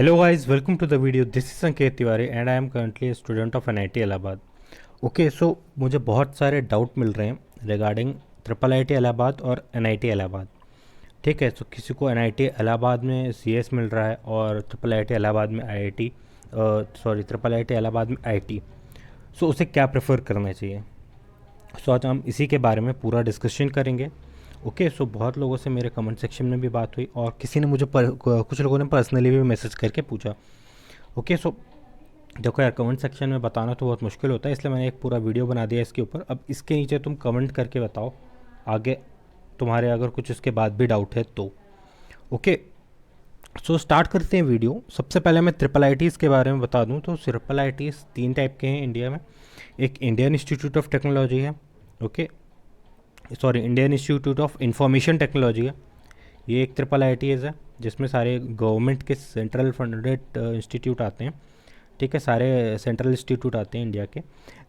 Hello guys, welcome to the video. This is Sanket Tiwari and I am currently a student of NIT Allahabad. Okay so मुझे बहुत सारे doubt मिल रहे हैं regarding triple I T Allahabad और NIT Allahabad. ठीक है, तो किसी को NIT इलाहाबाद में CS मिल रहा है और ट्रिपल आई टी इलाहाबाद में IIT triple I T Allahabad में IT. सो उसे क्या प्रेफर करना चाहिए. सो आज हम इसी के बारे में पूरा डिस्कशन करेंगे. ओके सो बहुत लोगों से मेरे कमेंट सेक्शन में भी बात हुई और किसी ने मुझे कुछ लोगों ने पर्सनली भी मैसेज करके पूछा. ओके सो देखो यार, कमेंट सेक्शन में बताना तो बहुत मुश्किल होता है, इसलिए मैंने एक पूरा वीडियो बना दिया इसके ऊपर. अब इसके नीचे तुम कमेंट करके बताओ आगे तुम्हारे अगर कुछ इसके बाद भी डाउट है तो. ओके सो स्टार्ट करते हैं वीडियो. सबसे पहले मैं ट्रिपल आई के बारे में बता दूं तो ट्रिपल आई 3 टाइप के हैं इंडिया में. एक इंडियन इंस्टीट्यूट ऑफ टेक्नोलॉजी है, okay Indian institute of information technology है. ये एक ट्रिपल आई है जिसमें सारे गवर्नमेंट के सेंट्रल फंडेड इंस्टीट्यूट आते हैं. ठीक है, सारे सेंट्रल इंस्टीट्यूट आते हैं इंडिया के.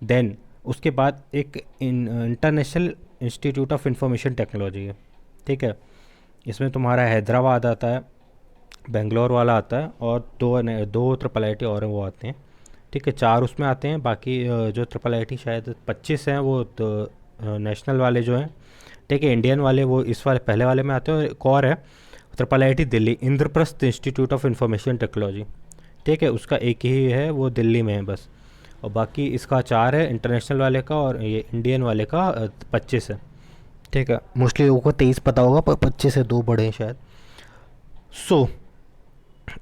देन उसके बाद एक international institute of information technology है. ठीक है, इसमें तुम्हारा हैदराबाद आता है, बेंगलोर वाला आता है और दो ट्रिपल आई और वो आते हैं. ठीक है, 4 उसमें आते हैं. बाकी जो ट्रिपल आई शायद 25 हैं वो तो नेशनल वाले जो हैं. ठीक है, इंडियन वाले वो इस वाले पहले वाले में आते हैं. और एक और है triple I Delhi, Indraprastha institute of information technology. ठीक है, उसका एक ही है, वो दिल्ली में है बस. और बाकी इसका 4 है इंटरनेशनल वाले का, और ये इंडियन वाले का 25 है. ठीक है, मोस्टली लोगों को 23 पता होगा पर 25 से 2 बड़े हैं शायद. सो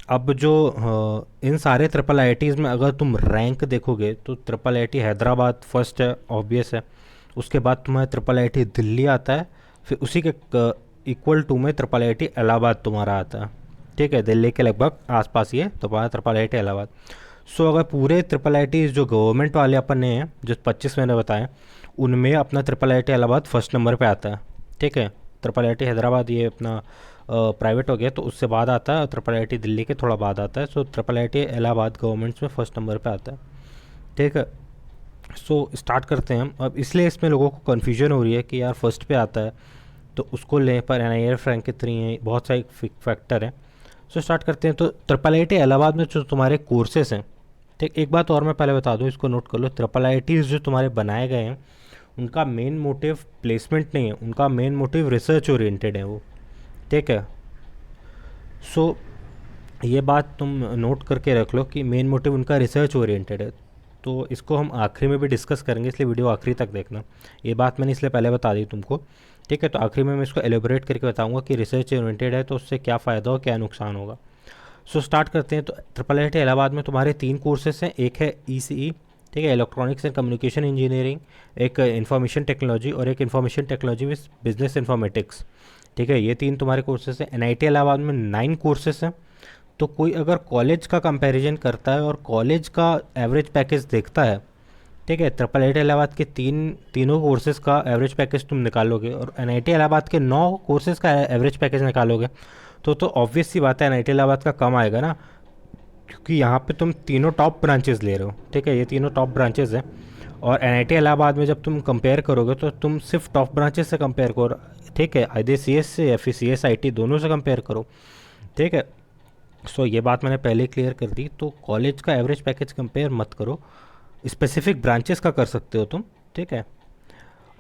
अब जो इन सारे ट्रिपल आई में अगर तुम रैंक देखोगे तो ट्रिपल आई हैदराबाद फर्स्ट है, ऑब्वियस है. उसके बाद तुम्हारा ट्रिपल आई दिल्ली आता है. फिर उसी के इक्वल टू में ट्रिपल आई इलाहाबाद तुम्हारा आता है. ठीक है, दिल्ली के लगभग आसपास ही है तुम्हारा ट्रिपल आई इलाहाबाद. सो अगर पूरे ट्रिपल आई जो गवर्नमेंट वाले अपन हैं जो 25 मैंने बताए, उनमें अपना triple I Allahabad first number पे आता है. ठीक है, ट्रिपल आई हैदराबाद ये अपना प्राइवेट हो गया तो उससे बाद आता है. ट्रिपल आई दिल्ली के थोड़ा बाद आता है. सो ट्रिपल आई इलाहाबाद गवर्नमेंट में फर्स्ट नंबर पे आता है. ठीक है, सो स्टार्ट करते हैं हम. अब इसलिए इसमें लोगों को कन्फ्यूजन हो रही है कि यार फर्स्ट पे आता है तो उसको लेने पर NIRF रैंक कितनी है, बहुत सारे फैक्टर हैं. सो स्टार्ट करते हैं. तो ट्रिपल आई इलाहाबाद में जो तुम्हारे कोर्सेस हैं, ठीक, एक बात और मैं पहले बता दूं, इसको नोट कर लो. ट्रिपल आई जो तुम्हारे बनाए गए हैं उनका मेन मोटिव प्लेसमेंट नहीं है, उनका मेन मोटिव रिसर्च ओरिएंटेड है वो. ठीक है, सो ये बात तुम नोट करके रख लो कि मेन मोटिव उनका रिसर्च ओरिएंटेड है. तो इसको हम आखिरी में भी डिस्कस करेंगे, इसलिए वीडियो आखिरी तक देखना. ये बात मैंने इसलिए पहले बता दी तुमको. ठीक है, तो आखिरी में मैं इसको एलोबरेट करके बताऊंगा कि रिसर्च ओरिएंटेड है तो उससे क्या फ़ायदा हो, क्या नुकसान होगा. सो स्टार्ट करते हैं. तो ट्रिपल आई इलाहाबाद में तुम्हारे 3 कोर्सेस हैं. एक है ECE, ठीक है, इलेक्ट्रॉनिक्स एंड कम्युनिकेशन इंजीनियरिंग. एक इंफॉर्मेशन टेक्नोलॉजी और एक information technology with business informatics. ठीक है, ये 3 तुम्हारे कोर्सेस हैं. NIT इलाहाबाद में 9 कोर्सेस हैं. तो कोई अगर कॉलेज का कंपैरिजन करता है और कॉलेज का एवरेज पैकेज देखता है, ठीक है, ट्रिपल आई इलाहाबाद के तीनों कोर्सेज़ का एवरेज पैकेज तुम निकालोगे और NIT इलाहाबाद के 9 कोर्सेज़ का एवरेज पैकेज निकालोगे तो ऑब्वियस सी बात है NIT इलाहाबाद का कम आएगा ना, क्योंकि यहाँ पे तुम तीनों टॉप ब्रांचेस ले रहे हो. ठीक है, ये तीनों टॉप ब्रांचेस हैं. और NIT इलाहाबाद में जब तुम कंपेयर करोगे तो तुम सिर्फ टॉप ब्रांचेस से कंपेयर करो. ठीक है, IDCS से या फिर CS IT दोनों से कंपेयर करो. ठीक है, सो ये बात मैंने पहले क्लियर कर दी. तो कॉलेज का एवरेज पैकेज कंपेयर मत करो, स्पेसिफिक ब्रांचेस का कर सकते हो तुम. ठीक है,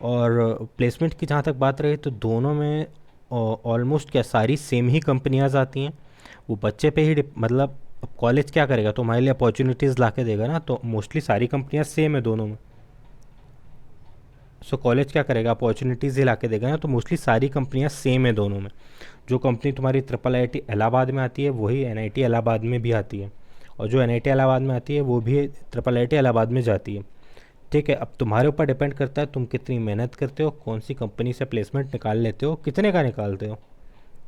और प्लेसमेंट की जहाँ तक बात रही तो दोनों में ऑलमोस्ट क्या सारी सेम ही कंपनियाँ आती हैं. वो बच्चे पे ही मतलब अब कॉलेज क्या करेगा, तो हमारे लिए अपॉर्चुनिटीज़ ला के देगा ना, तो मोस्टली सारी कंपनियाँ सेम है दोनों में. सो कॉलेज क्या करेगा, अपॉर्चुनिटीज़ ही ला के देगा ना, तो मोस्टली सारी कंपनियाँ सेम है दोनों में. जो कंपनी तुम्हारी ट्रिपल आई इलाहाबाद में आती है वही NIT इलाहाबाद में भी आती है, और जो NIT इलाहाबाद में आती है वो भी ट्रिपल आई इलाहाबाद में जाती है. ठीक है, अब तुम्हारे ऊपर डिपेंड करता है तुम कितनी मेहनत करते हो, कौन सी कंपनी से प्लेसमेंट निकाल लेते हो, कितने का निकालते हो.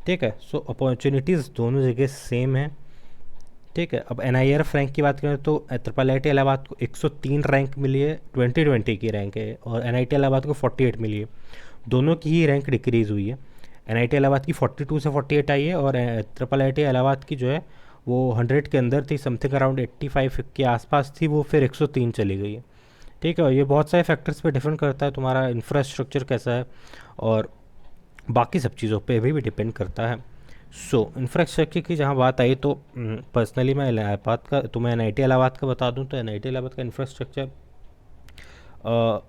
ठीक है, सो अपॉर्चुनिटीज़ दोनों जगह सेम है. ठीक है, अब NIRF रैंक की बात करें तो ट्रिपल आई इलाहाबाद को 103 रैंक मिली है, 2020 की रैंक है, और NIT इलाहाबाद को 48 मिली है. दोनों की ही रैंक डिक्रीज़ हुई है. NIT इलाहाबाद की 42 से 48 आई है और ट्रिपल आई इलाहाबाद की जो है वो 100 के अंदर थी, समथिंग अराउंड 85 के आसपास थी, वो फिर 103 चली गई है. ठीक है, और ये बहुत सारे फैक्टर्स पे डिपेंड करता है, तुम्हारा इंफ्रास्ट्रक्चर कैसा है और बाकी सब चीज़ों पे भी डिपेंड करता है. सो इंफ्रास्ट्रक्चर की जहाँ बात आई तो पर्सनली मैं इलाहाबाद का, तुम्हें एनआईटी इलाहाबाद का बता दूँ तो एनआईटी इलाहाबाद का इंफ्रास्ट्रक्चर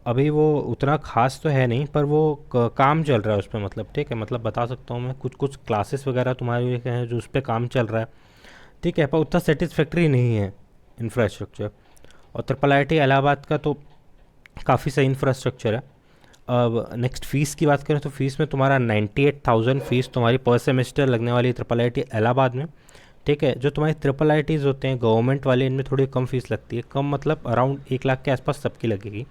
अभी वो उतना खास तो है नहीं, पर वो काम चल रहा है उस पर, मतलब ठीक है, मतलब बता सकता हूँ मैं, कुछ कुछ क्लासेस वगैरह तुम्हारे लिए हैं जो उस पर काम चल रहा है, ठीक है, पर उतना सेटिस्फैक्ट्री नहीं है इंफ्रास्ट्रक्चर। और ट्रिपल आई टी इलाहाबाद का तो काफ़ी सही इंफ्रास्ट्रक्चर है। अब नेक्स्ट फ़ीस की बात करें तो फ़ीस में तुम्हारा 98,000 फ़ीस तुम्हारी पर सेमेस्टर लगने वाली है ट्रिपल आई टी इलाहाबाद में, ठीक है। जो तुम्हारे ट्रिपल आई टीज़ होते हैं गवर्नमेंट वाले, इनमें थोड़ी कम फीस लगती है, कम मतलब अराउंड 1 लाख के आसपास सबकी लगेगी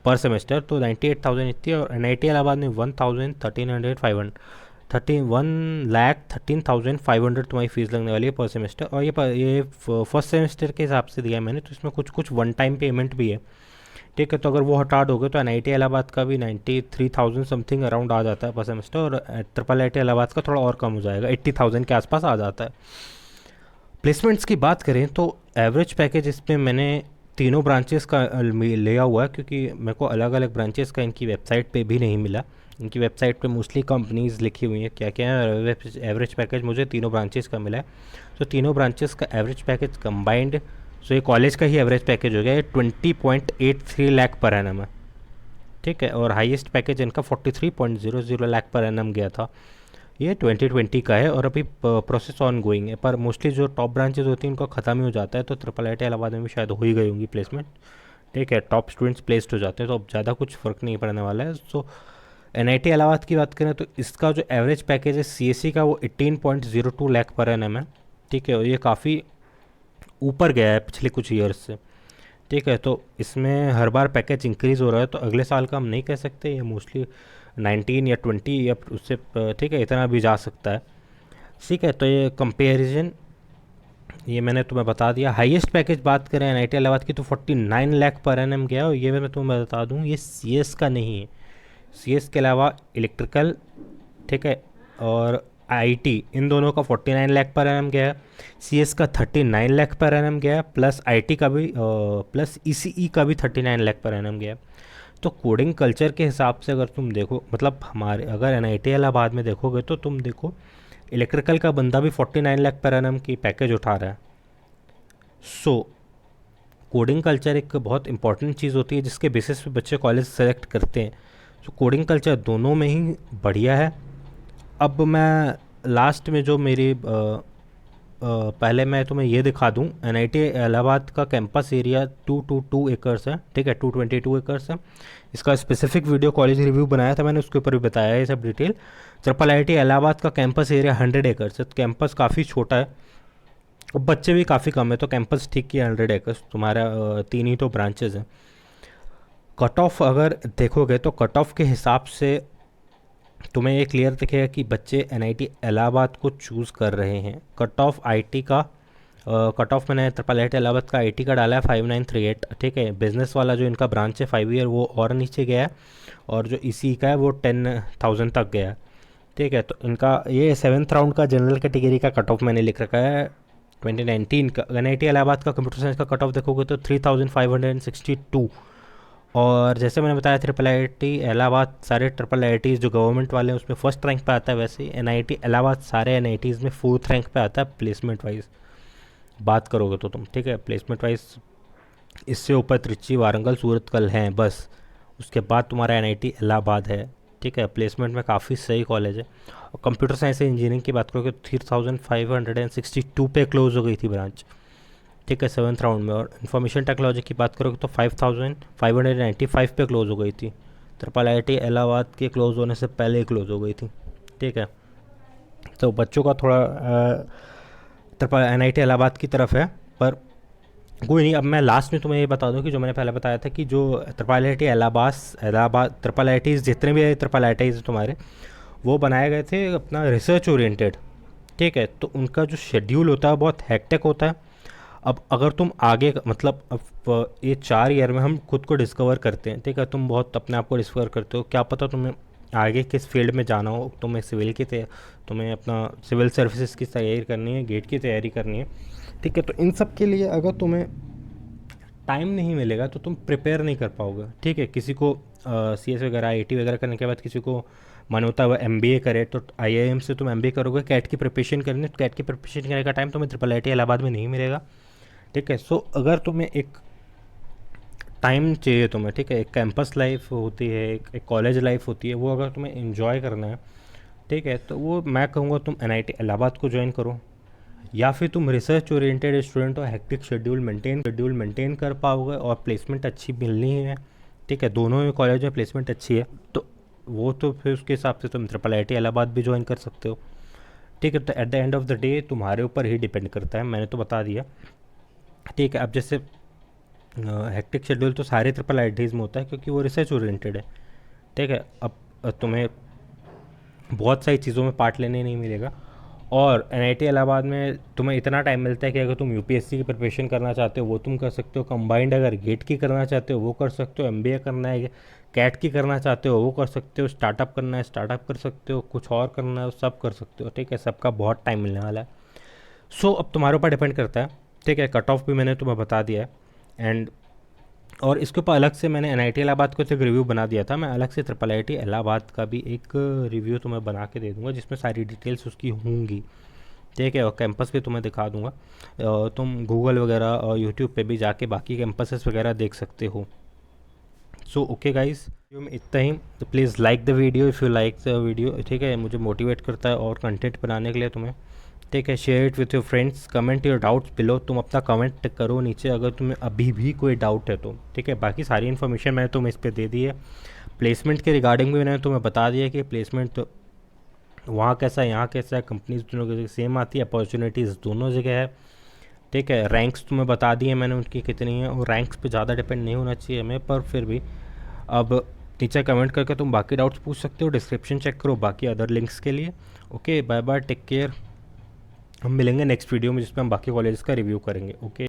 पर सेमेस्टर, तो 98,000 इतनी है। और एन आई टी इलाहाबाद में 1,13,500 तुम्हारी फीस लगने वाली है पर सेमेस्टर। और ये फर्स्ट सेमेस्टर के हिसाब से दिया है मैंने, तो इसमें कुछ कुछ वन टाइम पेमेंट भी है, ठीक है। तो अगर वो हटा दोगे तो एन आई टी इलाहाबाद का भी 93,000 समथिंग अराउंड आ जाता है पर सेमेस्टर, और ट्रिपल आई टी इलाहाबाद का थोड़ा और कम हो जाएगा, 80,000 के आसपास आ जाता है। प्लेसमेंट्स की बात करें तो एवरेज पैकेज इसमें मैंने तीनों ब्रांचेस का लिया हुआ है, क्योंकि मेरे को अलग अलग ब्रांचेस का इनकी वेबसाइट पे भी नहीं मिला। इनकी वेबसाइट पे मोस्टली कंपनीज लिखी हुई हैं क्या क्या है, एवरेज पैकेज मुझे तीनों ब्रांचेस का मिला है। तो तीनों ब्रांचेस का एवरेज पैकेज कंबाइंड, सो ये कॉलेज का ही एवरेज पैकेज हो गया, ये 20.83 लाख पर एनम है, ठीक है। और हाईएस्ट पैकेज इनका 43.00 लाख पर एनम गया था, ये 2020 का है, और अभी प्रोसेस ऑन गोइंग है। पर मोस्टली जो टॉप ब्रांचेज होती हैं उनका ख़त्म ही हो जाता है, तो ट्रिपल आई टी इलाहाबाद में भी शायद हो ही गई होंगी प्लेसमेंट, ठीक है। टॉप स्टूडेंट्स प्लेस्ड हो जाते हैं, तो अब ज़्यादा कुछ फ़र्क नहीं पड़ने वाला है। सो एन आई टी इलाहाबाद की बात करें तो इसका जो एवरेज पैकेज है सी एस सी का वो 18.02 लाख पर एनम है, ठीक है। और ये काफ़ी ऊपर गया है पिछले कुछ ईयर्स से, ठीक है। तो इसमें हर बार पैकेज इंक्रीज़ हो रहा है, तो अगले साल का हम नहीं कह सकते, ये मोस्टली 19 या 20 या उससे ठीक है इतना भी जा सकता है, ठीक है। तो ये कंपेरिजन ये मैंने तुम्हें बता दिया। हाईएस्ट पैकेज बात करें एन आई टी इलाहाबाद की तो 49 लाख पर एन एम गया, और ये मैं तुम्हें बता दूँ ये सी एस का नहीं है, सी एस के अलावा इलेक्ट्रिकल, ठीक है, और आईटी, इन दोनों का 49 लाख पर एनम गया है। सीएस का 39 लाख पर एनम गया है, प्लस आईटी का भी प्लस ईसीई का भी 39 लाख पर एनम गया है। तो कोडिंग कल्चर के हिसाब से अगर तुम देखो, मतलब हमारे अगर एनआईटी इलाहाबाद में देखोगे तो तुम देखो इलेक्ट्रिकल का बंदा भी 49 लाख पर एनम की पैकेज उठा रहा है। सो कोडिंग कल्चर एक बहुत इंपॉर्टेंट चीज़ होती है जिसके बेसिस पे बच्चे कॉलेज सेलेक्ट करते हैं। सो कोडिंग कल्चर दोनों में ही बढ़िया है। अब मैं लास्ट में जो मेरी पहले मैं तुम्हें ये दिखा दूं, एनआईटी इलाहाबाद का कैंपस एरिया 222 एकर्स है, ठीक है, 222 एकर्स है। इसका स्पेसिफिक वीडियो कॉलेज रिव्यू बनाया था मैंने, उसके ऊपर भी बताया है ये सब detail. Triple I T Allahabad का कैंपस एरिया 100 एकर्स है, तो कैंपस काफ़ी छोटा है, और बच्चे भी काफ़ी कम है, तो कैंपस ठीक ही 100 एकर्स, तुम्हारा 3 ही तो ब्रांचेज हैं। कट ऑफ अगर देखोगे तो कट ऑफ के हिसाब से तुम्हें ये क्लियर दिखेगा कि बच्चे एनआईटी इलाहाबाद को चूज़ कर रहे हैं। कट ऑफ आईटी का कट ऑफ मैंने ट्रिपल आई टी इलाहाबाद का आईटी का डाला है 5938, ठीक है। बिजनेस वाला जो इनका ब्रांच है 5 ईयर वो और नीचे गया है, और जो इसी का है वो 10,000 तक गया है, ठीक है। तो इनका ये 7th राउंड का जनरल कैटेगरी का कट ऑफ मैंने लिख रखा है 2019 का। एनआईटी इलाहाबाद का कंप्यूटर साइंस का कट ऑफ देखोगे तो 3,562। और जैसे मैंने बताया ट्रिपल आई टी इलाहाबाद सारे ट्रिपल आई टीज़ जो गवर्नमेंट वाले हैं उसमें फर्स्ट रैंक पे आता है, वैसे ही एन आई टी इलाहाबाद सारे एन आई टीज़ में 4th रैंक पे आता है प्लेसमेंट वाइज बात करोगे तो तुम, ठीक है। प्लेसमेंट वाइज इससे ऊपर त्रिची, वारंगल, सूरतकल हैं बस, उसके बाद तुम्हारा एन आई टी इलाहाबाद है, ठीक है। प्लेसमेंट में काफ़ी सही कॉलेज है। और कंप्यूटर साइंस इंजीनियरिंग की बात करोगे तो 3,562 पे क्लोज हो गई थी ब्रांच, ठीक है, 7th राउंड में। और इन्फॉर्मेशन टेक्नोलॉजी की बात करोगे तो 5,595 पे क्लोज हो गई थी, ट्रिपल आई टी इलाहाबाद के क्लोज होने से पहले ही क्लोज हो गई थी, ठीक है। तो बच्चों का थोड़ा triple N I T Allahabad की तरफ है, पर कोई नहीं। अब मैं लास्ट में तुम्हें ये बता दूं कि जो मैंने पहले बताया था कि जो triple I T Allahabad triple I tees जितने भी ट्रिपल आई टीज़ तुम्हारे वो बनाए गए थे अपना रिसर्च ओरिएंटेड, ठीक है। तो उनका जो शेड्यूल होता है बहुत हैक्टिक होता है। अब अगर तुम आगे मतलब अब ये 4 ईयर में हम खुद को डिस्कवर करते हैं, ठीक है, तुम बहुत अपने आप को डिस्कवर करते हो, क्या पता तुम्हें आगे किस फील्ड में जाना हो, तुम्हें तुम्हें अपना सिविल सर्विसेज की तैयारी करनी है, गेट की तैयारी करनी है, ठीक है। तो इन सब के लिए अगर तुम्हें टाइम नहीं मिलेगा तो तुम प्रिपेयर नहीं कर पाओगे, ठीक है। किसी को सी एस वगैरह आई टी वगैरह करने के बाद किसी को मन होता है वो एमबीए करे, तो आईआईएम से तुम एमबीए करोगे, कैट की प्रिपरेशन करनी, तो कैट की प्रिपरेशन करने का टाइम तुम्हें ट्रिपल आईटी इलाहाबाद में नहीं मिलेगा। ठीक है, सो अगर तुम्हें एक टाइम चाहिए तुम्हें, ठीक है, एक कैंपस लाइफ होती है, एक कॉलेज लाइफ होती है, वो अगर तुम्हें इन्जॉय करना है, ठीक है, तो वो मैं कहूँगा तुम एनआईटी इलाहाबाद को ज्वाइन करो। या फिर तुम रिसर्च ओरिएंटेड स्टूडेंट हो, हेक्टिक शेड्यूल मेंटेन कर पाओगे और प्लेसमेंट अच्छी मिलनी है, ठीक है, दोनों ही कॉलेज में प्लेसमेंट अच्छी है, तो वो तो फिर उसके हिसाब से तुम ट्रिपल आई टी इलाहाबाद भी ज्वाइन कर सकते हो। ठीक है, तो at the end of the day तुम्हारे ऊपर ही डिपेंड करता है, मैंने तो बता दिया। ठीक है, अब जैसे हेक्टिक शेड्यूल तो सारे ट्रिपल आई टीज़ में होता है क्योंकि वो रिसर्च ओरिएंटेड है। ठीक है, अब तुम्हें बहुत सारी चीज़ों में पार्ट लेने नहीं मिलेगा। और एनआईटी इलाहाबाद में तुम्हें इतना टाइम मिलता है कि अगर तुम यूपीएससी की प्रिपरेशन करना चाहते हो वो तुम कर सकते हो, कंबाइंड अगर गेट की करना चाहते हो वो कर सकते हो, एमबीए करना है कैट की करना चाहते हो वो कर सकते हो, स्टार्टअप करना है स्टार्टअप कर सकते हो, कुछ और करना है वो सब कर सकते हो। ठीक है, सबका बहुत टाइम मिलने वाला है। सो अब तुम्हारे ऊपर डिपेंड करता है। ठीक है, कट ऑफ भी मैंने तुम्हें बता दिया है। एंड और इसके ऊपर अलग से मैंने एनआईटी इलाहाबाद को एक रिव्यू बना दिया था, मैं अलग से ट्रिपल आईटी इलाहाबाद का भी एक रिव्यू तुम्हें बना के दे दूंगा जिसमें सारी डिटेल्स उसकी होंगी। ठीक है, और कैंपस भी तुम्हें दिखा दूंगा। तुम गूगल वगैरह और यूट्यूब पे भी जाके बाकी कैंपसेस वगैरह देख सकते हो। सो ओके गाइस, वीडियो में इतना ही। तो please like the video if you like the video. ठीक है, मुझे मोटिवेट करता है और कंटेंट बनाने के लिए तुम्हें। ठीक है, share it with your friends, comment your doubts below. तुम अपना कमेंट करो नीचे अगर तुम्हें अभी भी कोई डाउट है तो। ठीक है, बाकी सारी इन्फॉर्मेशन मैंने तुम्हें इस पर दे दी है। प्लेसमेंट के रिगार्डिंग भी मैंने तुम्हें बता दिया कि प्लेसमेंट तो वहाँ कैसा है यहाँ कैसा है, कंपनीज दोनों की सेम आती है, अपॉर्चुनिटीज़ दोनों जगह है। ठीक है, रैंक्स तुम्हें बता दिए मैंने उनकी कितनी है, और रैंक्स पे ज़्यादा डिपेंड नहीं होना चाहिए हमें, पर फिर भी अब नीचे कमेंट करके तुम बाकी डाउट्स पूछ सकते हो, डिस्क्रिप्शन चेक करो बाकी अदर लिंक्स के लिए। Okay, bye bye, take care. हम मिलेंगे नेक्स्ट वीडियो में जिसमें हम बाकी कॉलेज का रिव्यू करेंगे। ओके।